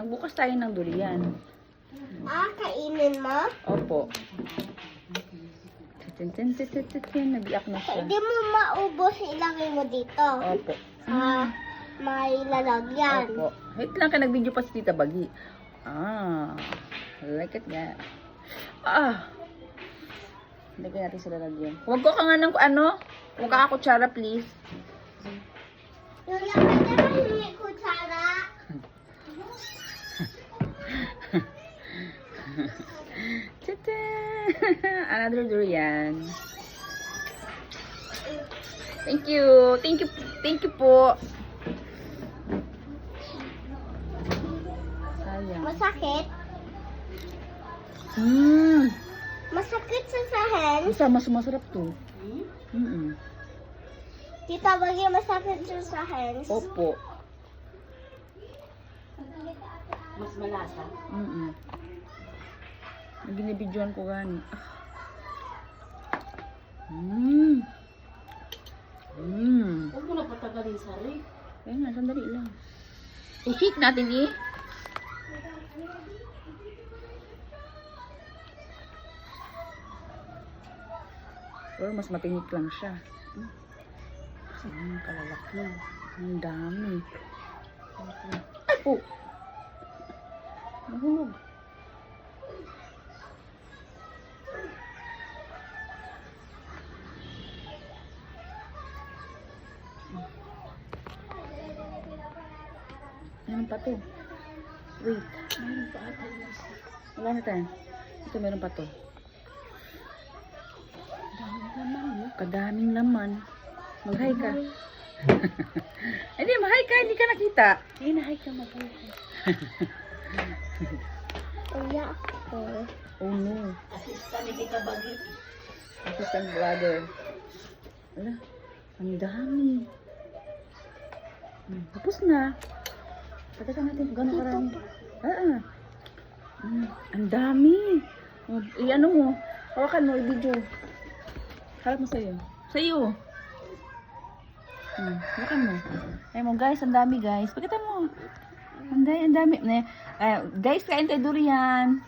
Magbukas tayo ng durian. Kainin mo? Opo. Nabiyak na siya. Hindi mo maubos, ilagay mo dito. Opo. May lalagyan. Opo. Wait lang ka, nag-video pa si Tita Bagi. Like it nga. Lagyan natin sa lalagyan. Huwag ko ka nga ng ano? Huwag ka kutsara, please. Yung lamay naman hindi kutsara. Tata! Another durian. Thank you. Thank you. Thank you po. Sayang. Masakit? Masakit sa hands? Masarap to. Tita Bagi, masakit sa hands? Opo. Mas malasa? Ginibidyoan ko gani. Huwag mo na patagalin sa rin. Kaya nga, sandali lang. I-shake natin eh. Pero mas matinik lang siya. Kalalaki. Ang dami. Ay po! Nahulog. Meron pa to. Wait. Meron pa ata. Wala na tayo. Ito meron pa to. Kadaming laman. Mag-hi ka. Hindi, mag-hi ka. Hindi ka nakita. Ay, na-hi ka, mag-hi ka. Uya ako. Oh no. Assistant ni Tita Bagi. Assistant brother. Wala. Ang dami. Tapos na. Pagkatan natin kung gano'ng karami. Ang dami. I-ano mo. Hawakan mo, i-video. Harap mo sa'yo. Sa'yo. Hawakan mo. Ay mo guys, ang dami guys. Pagkatan mo. Ang dami. Guys, kain tayo durian.